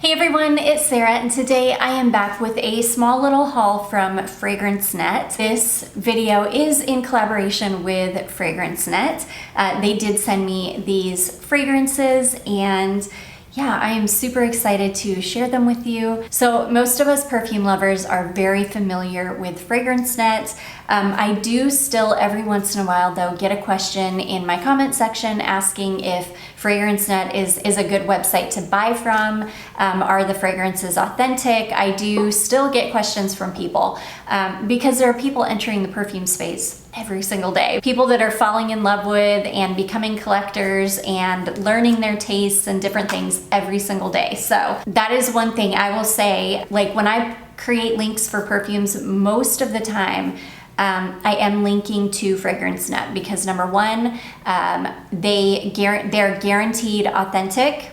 Hey everyone, it's Sarah, and today I am back with a small little haul from Fragrancenet. This video is in collaboration with Fragrancenet. They did send me these fragrances, and yeah, I am super excited to share them with you. So most of us perfume lovers are very familiar with Fragrancenet. I do still every once in a while though get a question in my comment section asking if Fragrancenet is a good website to buy from. Are the fragrances authentic? I do still get questions from people because there are people entering the perfume space every single day. People that are falling in love with and becoming collectors and learning their tastes and different things every single day. So that is one thing I will say, like when I create links for perfumes, most of the time, I am linking to Fragrancenet because number one, they're guaranteed authentic.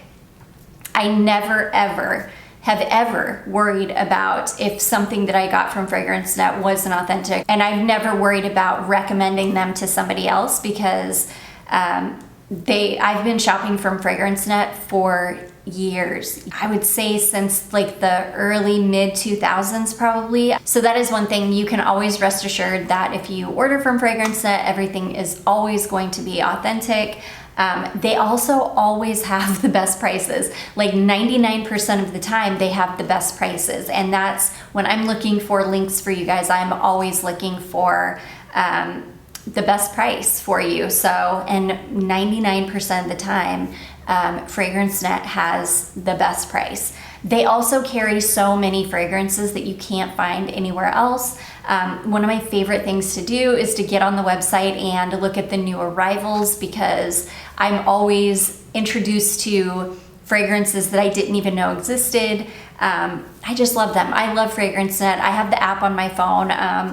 I never ever worried about if something that I got from Fragrancenet wasn't authentic, and I've never worried about recommending them to somebody else because I've been shopping from Fragrancenet for years. I would say since like the early mid 2000s probably. So that is one thing. You can always rest assured that if you order from Fragrancenet, everything is always going to be authentic. They also always have the best prices. Like 99% of the time they have the best prices, and that's when I'm looking for links for you guys, I'm always looking for the best price for you. So, and 99% of the time, Fragrancenet has the best price. They also carry so many fragrances that you can't find anywhere else. One of my favorite things to do is to get on the website and look at the new arrivals because I'm always introduced to fragrances that I didn't even know existed. I just love them. I love Fragrancenet. I have the app on my phone.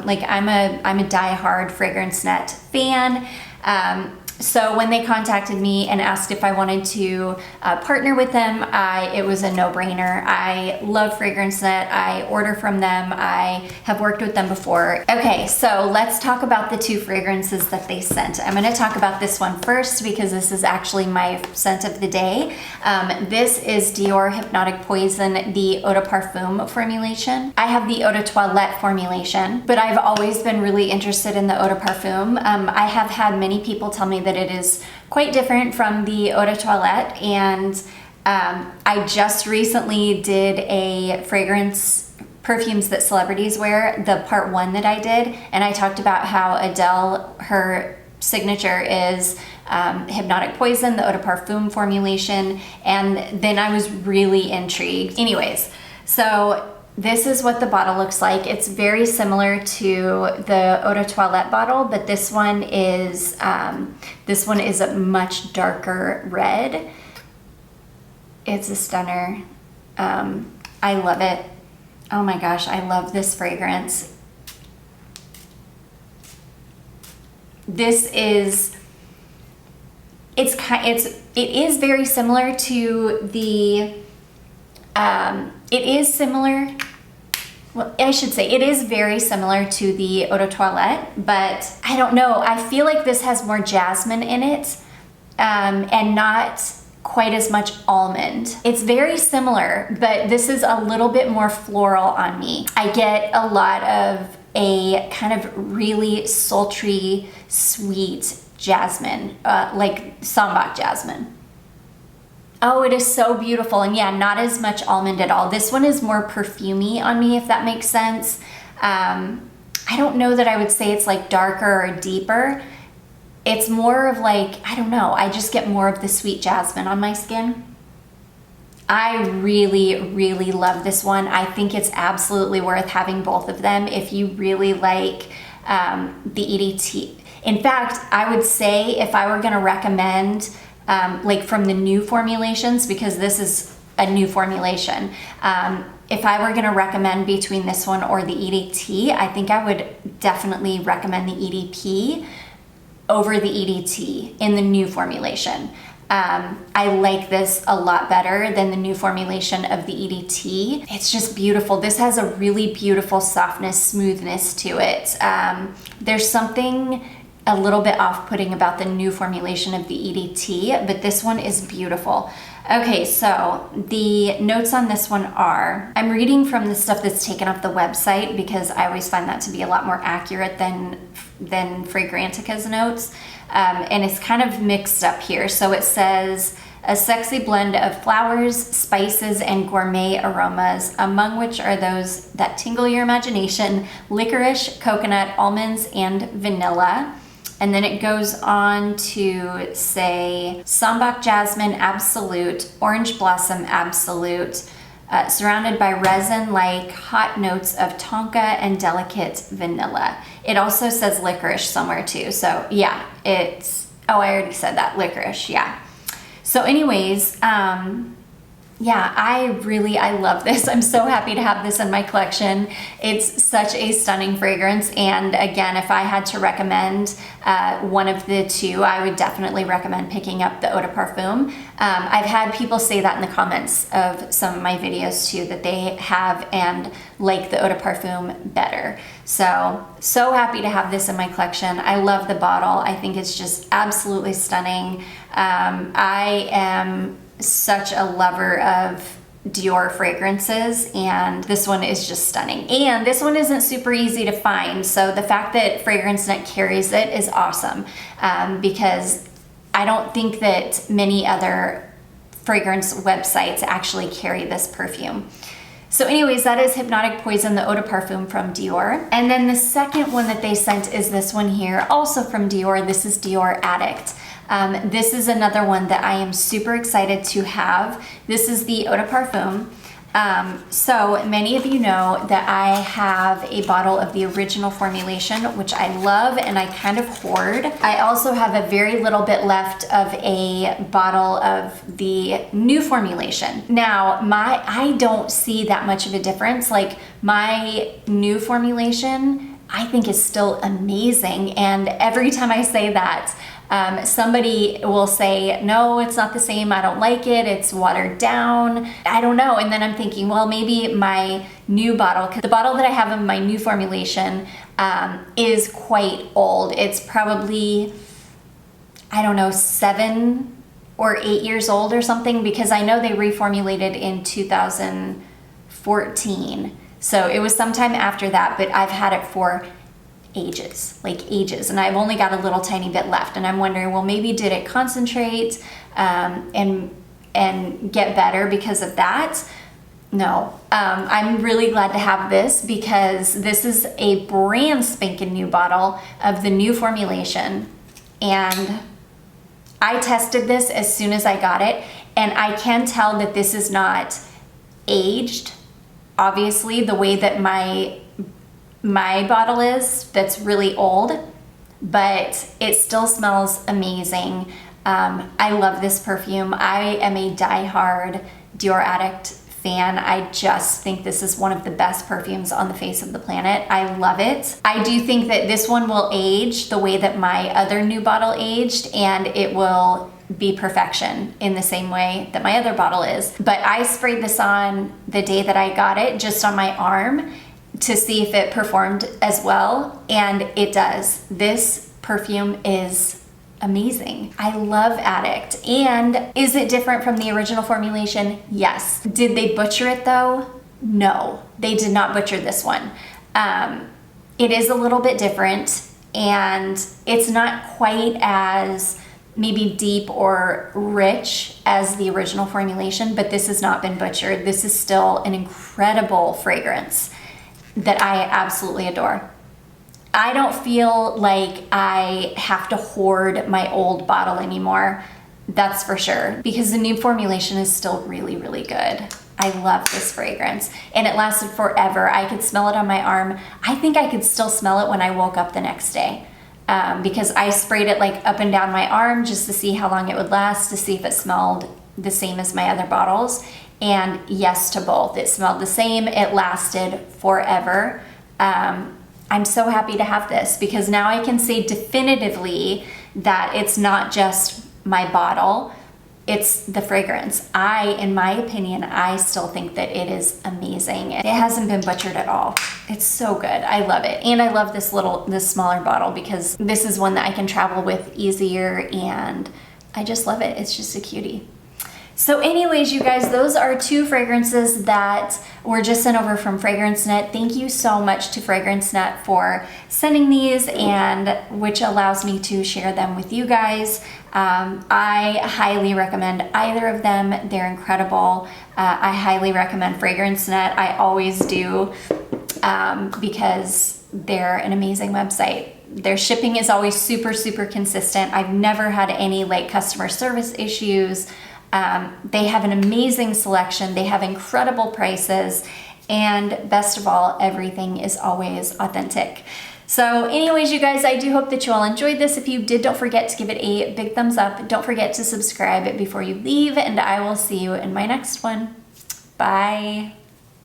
Like I'm a die-hard Fragrancenet fan. So when they contacted me and asked if I wanted to partner with them, it was a no-brainer. I love Fragrancenet. I order from them. I have worked with them before. Okay, so let's talk about the two fragrances that they sent. I'm going to talk about this one first because this is actually my scent of the day. This is Dior Hypnotic Poison, the Eau de Parfum formulation. I have the Eau de Toilette formulation, but I've always been really interested in the Eau de Parfum. I have had many people tell me that it is quite different from the Eau de Toilette, and I just recently did a fragrance perfumes that celebrities wear, the part 1 that I did, and I talked about how Adele, her signature is Hypnotic Poison, the Eau de Parfum formulation, and then I was really intrigued. Anyways, so this is what the bottle looks like. It's very similar to the Eau de Toilette bottle, but this one is a much darker red. It's a stunner. I love it. Oh my gosh, I love this fragrance. It is very similar to the it is very similar to the Eau de Toilette, but I don't know. I feel like this has more jasmine in it and not quite as much almond. It's very similar, but this is a little bit more floral on me. I get a lot of a kind of really sultry, sweet jasmine, like Sambac jasmine. Oh, it is so beautiful. And yeah, not as much almond at all. This one is more perfumey on me, if that makes sense. I don't know that I would say it's like darker or deeper. It's more of like, I don't know, I just get more of the sweet jasmine on my skin. I really, really love this one. I think it's absolutely worth having both of them if you really like the EDT. In fact, I would say if I were gonna recommend like from the new formulations, because this is a new formulation. If I were going to recommend between this one or the EDT, I think I would definitely recommend the EDP over the EDT in the new formulation. I like this a lot better than the new formulation of the EDT. It's just beautiful. This has a really beautiful softness, smoothness to it. There's something a little bit off-putting about the new formulation of the EDT, but this one is beautiful. Okay, so the notes on this one are, I'm reading from the stuff that's taken off the website because I always find that to be a lot more accurate than Fragrantica's notes, and it's kind of mixed up here. So it says, a sexy blend of flowers, spices, and gourmet aromas, among which are those that tingle your imagination: licorice, coconut, almonds, and vanilla. And then it goes on to say Sambac Jasmine Absolute, Orange Blossom Absolute, surrounded by resin-like hot notes of tonka and delicate vanilla. It also says licorice somewhere too. So yeah, it's, oh, I already said that, licorice, yeah. So anyways, yeah, I love this. I'm so happy to have this in my collection. It's such a stunning fragrance. And again, if I had to recommend one of the two, I would definitely recommend picking up the Eau de Parfum. I've had people say that in the comments of some of my videos too, that they have and like the Eau de Parfum better. So happy to have this in my collection. I love the bottle. I think it's just absolutely stunning. I am such a lover of Dior fragrances, and this one is just stunning. And this one isn't super easy to find, so the fact that Fragrancenet carries it is awesome, because I don't think that many other fragrance websites actually carry this perfume. So anyways, that is Hypnotic Poison, the Eau de Parfum from Dior. And then the second one that they sent is this one here, also from Dior. This is Dior Addict. This is another one that I am super excited to have. This is the Eau de Parfum. So many of you know that I have a bottle of the original formulation, which I love and I kind of hoard. I also have a very little bit left of a bottle of the new formulation. Now, I don't see that much of a difference. Like, my new formulation, I think is still amazing. And every time I say that, somebody will say, no, it's not the same, I don't like it, it's watered down, I don't know. And then I'm thinking, well, maybe my new bottle, because the bottle that I have in my new formulation is quite old. It's probably, I don't know, 7 or 8 years old or something, because I know they reformulated in 2014. So it was sometime after that, but I've had it for ages, like ages, and I've only got a little tiny bit left, and I'm wondering, well, maybe did it concentrate and get better because of that? No. I'm really glad to have this, because this is a brand spanking new bottle of the new formulation, and I tested this as soon as I got it, and I can tell that this is not aged, obviously, the way that my bottle is, that's really old, but it still smells amazing. I love this perfume. I am a diehard Dior Addict fan. I just think this is one of the best perfumes on the face of the planet. I love it. I do think that this one will age the way that my other new bottle aged, and it will be perfection in the same way that my other bottle is. But I sprayed this on the day that I got it, just on my arm, to see if it performed as well, and it does. This perfume is amazing. I love Addict. And is it different from the original formulation? Yes. Did they butcher it though? No, they did not butcher this one. It is a little bit different, and it's not quite as maybe deep or rich as the original formulation, but this has not been butchered. This is still an incredible fragrance that I absolutely adore. I don't feel like I have to hoard my old bottle anymore, that's for sure, because the new formulation is still really, really good. I love this fragrance, and it lasted forever. I could smell it on my arm. I think I could still smell it when I woke up the next day, because I sprayed it like up and down my arm just to see how long it would last, to see if it smelled the same as my other bottles. And yes to both. It smelled the same. It lasted forever. I'm so happy to have this, because now I can say definitively that it's not just my bottle, it's the fragrance. In my opinion, I still think that it is amazing. It hasn't been butchered at all. It's so good. I love it. And I love this smaller bottle because this is one that I can travel with easier, and I just love it. It's just a cutie. So anyways, you guys, those are 2 fragrances that were just sent over from Fragrancenet. Thank you so much to Fragrancenet for sending these, and which allows me to share them with you guys. I highly recommend either of them. They're incredible. I highly recommend Fragrancenet. I always do, because they're an amazing website. Their shipping is always super, super consistent. I've never had any like customer service issues. They have an amazing selection. They have incredible prices, and best of all, everything is always authentic. So anyways, you guys, I do hope that you all enjoyed this. If you did, don't forget to give it a big thumbs up. Don't forget to subscribe before you leave, and I will see you in my next one. Bye.